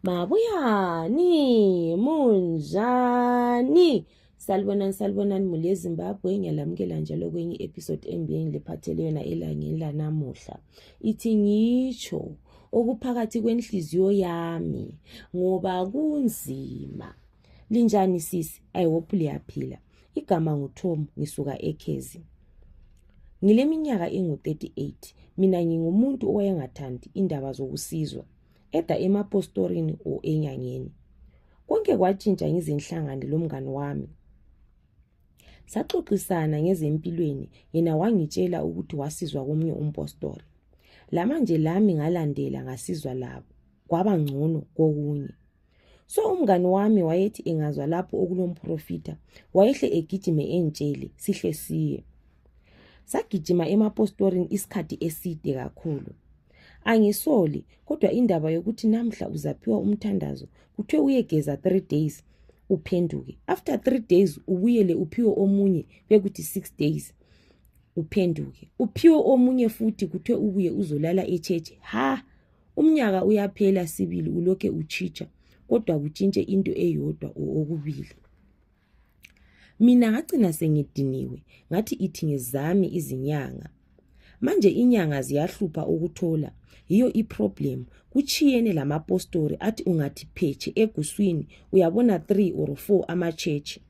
Mabuyani, munjani? Salibonani muli eZimbabwe. Ngiyalamukela njalo kwenye episode embiyeni lephathele yona elangeni lanamuhla. Ithi ngitsho okuphakathi kwenhliziyo yami ngoba kunzima. Linjani sisi? I hope liyaphila. Igama nguTom, ngisuka eKezi. Ngileminyaka engu-38. Mina ngingumuntu owayengathandi indaba zokusizwa. Eda emapostorini o enyangeni. Konke kwatshintsha ngizenhlangane lomngane wami. Saxoxisana ngezempilweni, yena wangitshela ukuthi wasizwa komunye umpostori. Lamanje lami ngalandela ngasizwa labo. Kwaba ngcono kokunye. So umngane wami wayethi engazwa lapho okulomprofita, wayehle egijime entshele sihle siye. Sagijima emapostorini isikhathi eside kakhulu. Angisoli, kodwa indaba yokuthi namhla uzaphiwa umthandazo, kuthiwe uyegeza 3 days, uphenduke. After 3 days, ubuyele uphiwe omunye, bekuthi 6 days, uphenduke. Uphiwe omunye futhi kuthiwe ubuye uzolala echeche. Umnyaka uyaphela sibili uloke uchicha, kodwa kutshintshe into eyodwa okubili. Mina ngagcina sengidiniwe, ngathi ithi ngezami izinyanga. Manje inyanga ziyahlupha ukuthola, yiyo iproblem. Kuchiyene lamapostori athi ungathi pheche eguswini uyabona 3 or 4 amachechi.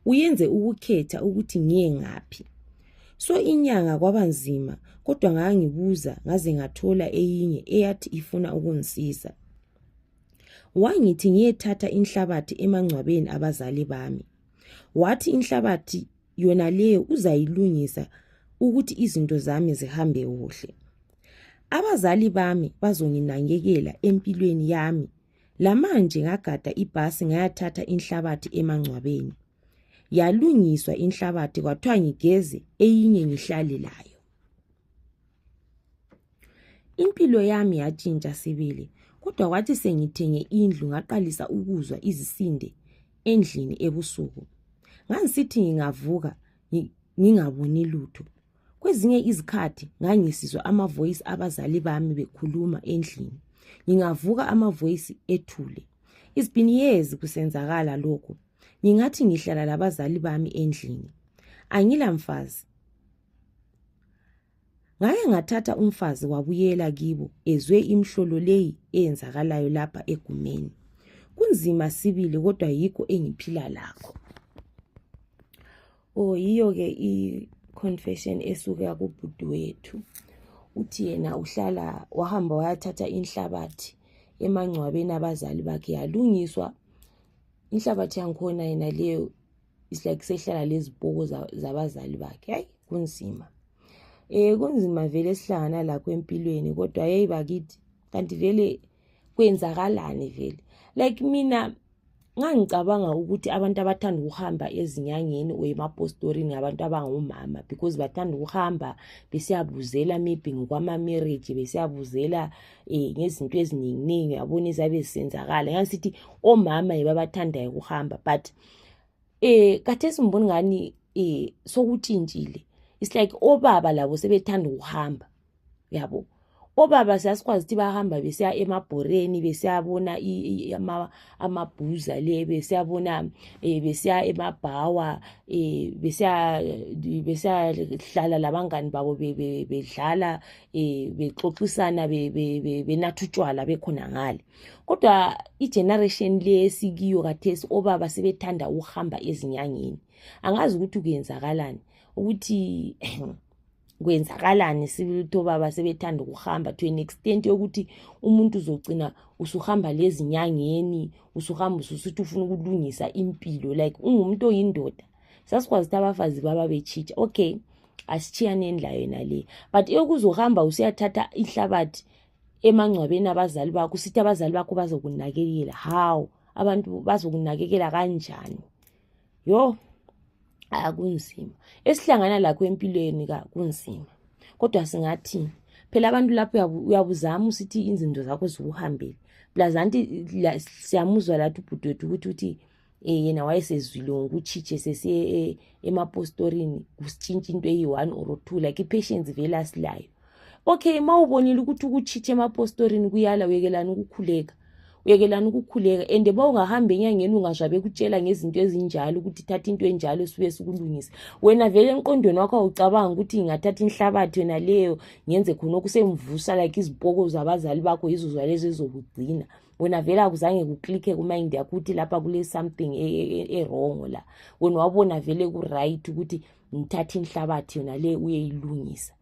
Uyenze ukukhetha ukuthi ngiye ngaphi. So inyanga kwabanzima, kodwa ngangibuza ngaze ngathola eyinye eyathi ifuna ukungisiza. Wangithi ngiyethatha inhlabathi emangcwabeni abazali bami. Wathi inhlabathi yona leyo uzayilungisa ukuthi izinto zami zihambe kuhle. Abazali bami bazonginakekela empilweni yami. Lamanje ngagada ibhasi ngayathatha inhlabathi emangcwabeni. Yalungiswa inhlabathi kwathiwa ngigeze eyinye ngihlale layo. Impilo yami yatshintsha sibili, kodwa kwathi sengithenge indlu ngaqalisa ukuzwa izisinde endlini ebusuku. Ngangisithi ngingavuka ngingaboni lutho. Kwezinye izikhathi ngangisizwa amavoice abazali bami bekhuluma endlini. Ngingavuka amavoice ethule. It's been years kusenzakala lokho. Ngingathi ngihlala labazali bami endlini. Angila mfazi. Ngake ngathatha umfazi wabuyela kibo ezwe imhlolo leyi eyenzakalayo lapha egumeni. Kunzima sibili kodwa yikho engiphila lakho. Yiyo ke i-confession esuka kubhuti wethu. Uthi yena uhlala wahamba wayathatha inhlabathi emangcwabeni abazali bakhe yalungiswa. Inhlabathi yankhona yena leyo is like sehlala lezibhoko zabazali bakhe. Hayi kunzima. Kunzima vele sihlangana lakho empilweni, kodwa bakithi kanti vele kwenzakalani vele. Like mina ngangicabanga ukuthi abantu abathanda ukuhamba ezinyangeni or emapostorini abantu abangomama, because bathanda ukuhamba besiyabuzela maybe ngokwama marriage, besiyabuzela ngezinto eziningi yabona izabe zisenzakala. Ngasithi omama babathandayo ukuhamba, but khathesi ngibona ngani sokutshintshile. It's like obaba labo sebethanda ukuhamba, yabo. Obaba siyasikwazi ukuthi bahamba besiya emabhoreni, besiyabona amabhuza le, besiyabona besiya emabhawa, besiyahlala labangani babo bedlala, bexoxisana, benatha utshwala bekhona ngale. Kodwa igeneration le esikiyo khathesi obaba sebethanda ukuhamba ezinyangeni. Angazi ukuthi kuyenzakalani, ukuthi kwenzakalani sibili baba sebethanda ukuhamba to an extent yokuthi umuntu uzogcina usuhamba lezi nyangeni, usuhamba usuthi ufuna ukulungisa impilo, like ungumuntu oyindoda. Sasikwazi ukuthi abafazi baba bechicha. Okay, asichiyaneni la yena le, but yokuzohamba usiyathatha inhlabathi emangcwabeni abazali bakho, usithi abazali bakho bazokunakekela. How abantu bazokunakekela kanjani? Kunzima. Esihlangana lakho empilweni kunzima. Kodwa singathi phela abantu lapho uyabuzama usithi izinto zakho zikuhambele. Plus anti siyamuzwa lathi ubhuti wethu ukuthi yena wayesezwile ngokuchiche sesiye emapostorini usitshintsha into eyi1 or 2, like ipatience vele asilayo. Okay, mawubonile ukuthi ukuchiche emapostorini kuyala wekelana ukukhuleka. uyekelani ukukhuleka. And bawungahambe enyangeni ungazwabe kutshela ngezinto ezinjalo ukuthi thatha into enjalo sibe sikulungisa. Wena vele emqondweni wakho ucabanga ukuthi ngingathatha inhlabathi wena leyo ngenze khonokho semvusa like izipoko zabazali bakho izozwa lezi ezokugcina. Wena vele akuzange kuklike kumind yakho ukuthi lapha kule something wrong la. Wena wabona vele ku right ukuthi ngithatha inhlabathi yona le uyeyilungisa.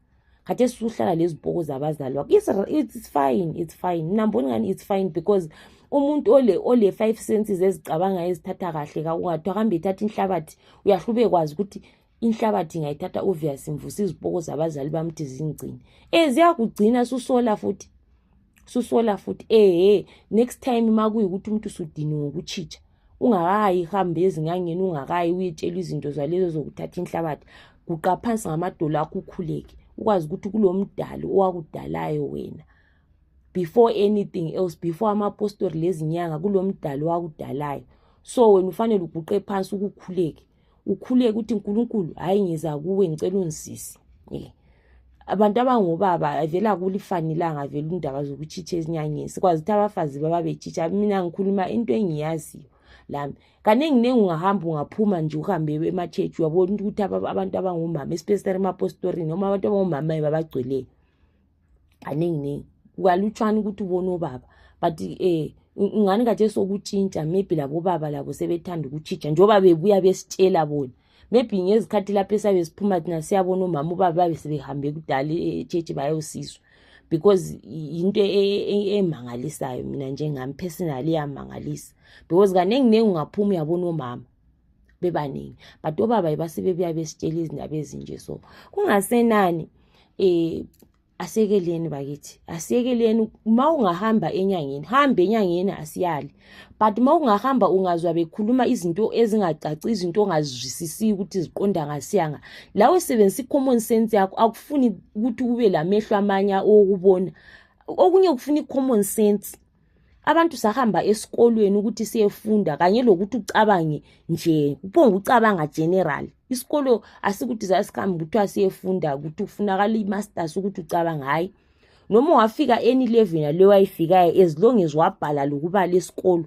Kade suhlala lezipoko zabazali wakho. It's fine. Namboni ngani it's fine because umuntu ole 5 senses ezicabanga ezithatha kahle ka ungathi ahambe ethatha inhlabathi uyahlube kwazi ukuthi inhlabathi ngayithatha obvious imvusa izipoko zabazali bamthi zingcini. Ziyakugcina susola futhi. Next time makuyikuthi umuntu usudini ngokuchicha ungakayi hambe ezingangeni ungakayi uyitshela izinto zalezo zokuthatha inhlabathi kuqaphansi ngamadolo akho ukhuleke ukwazi ukuthi kulomdalo owakudalayo wena before anything else, before amapostoli lezinyanga kulomdalo owakudalayo. So wena ufanele uguqe phansi ukukhuleke ukuthi uNkulunkulu hayi ngiza kuwe ngicela ungisisi. Abantu abangobaba avela kulifanelanga vele indaba zokuchicha ezinyangeni sikwazi ukuthi abafazi baba bechicha. Mina ngikhuluma into engiyaziyo lami kanengi ungahamba ungaphuma nje uhambe emachechi uyabona ukuthi abantu abangomama especially emapostolini noma abantu abangomama babagcwele kanengi ukalutshwana ukuthi ubone obaba but ngani kade sokutshintsha maybe labo baba labo sebethanda ukuchicha njoba bebuya besitshela bona maybe ngezikhathi lapho esabe siphuma thina siyabona umama ubaba babe sebehambe kudala echechi bayosizwa because into emangalisayo mina njengami personally yamangalisa because kanengi ungaphuma uyabona omama bebaningi but obaba basebebuya besitshela izindaba ezinje. So kungasenani asekeleni bakithi asekeleni mawungahamba enyangeni hambe enyangeni asiyali but mawungahamba ungazwa bekhuluma izinto ezingacaci izinto ongazwisisi ukuthi ziqonda ngasiyanga lawe sebenzisa common sense yakho akufuni ukuthi kube lamehlo amanya okubona okunye kufuna common sense. Abantu sahamba esikolweni ukuthi siyefunda kanye lokuthi ucabange nje uphonga ucabanga general. Isikolo asikuthi zasikhambi ukuthi siyefunda ukuthi ufunakala imasters ukuthi ucabanga hayi noma wafika any level naleyo wayifikayo as long as wabhala lokuba lesikolo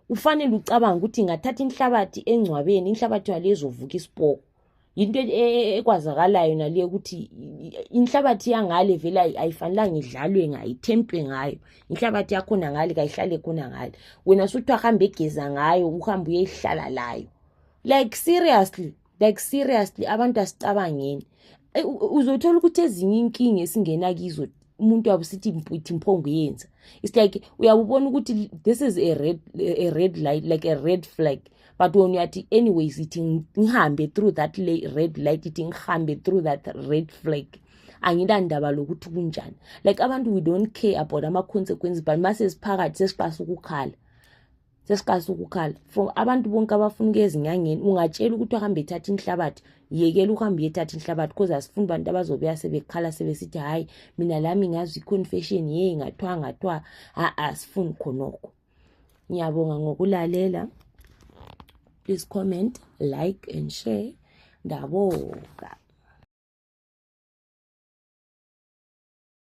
ufanele ucabanga ukuthi ngathatha inhlabathi engcwabeni inhlabathi walezovuka isipoko into ekwazakalayo nale ukuthi inhlabathi yangale vele ayifanelanga idlalwe ngayo ithempwe ngayo inhlabathi yakho ngale kayihlale khona ngale wena suthi ahambe egeza ngayo uhamba uyehlala layo like seriously abantu asicabangeni uzothola ukuthi ezinye inkinga esingena kizo umuntu wabusithi imphongo yenza. It's like uyabona ukuthi this is a red light like a red flag but when you are anyways it ngihambe through that red light it ngihambe through that red flag angindaba lokuthi kunjani like abantu we don't care about ama consequences but mase siphakathi sesiqasa ukukhala for abantu bonke abafuna ezinyangeni ungatshela ukuthi uhambe ethatha inhlabathi yekela uhambe ethatha inhlabathi because asifuni abantu abazobuya sebekhala sebesithi hayi mina lami ngazi confession ngathwa asifuni khonokho. Ngiyabonga ngokulalela. Please comment, like and share. Ndabonga.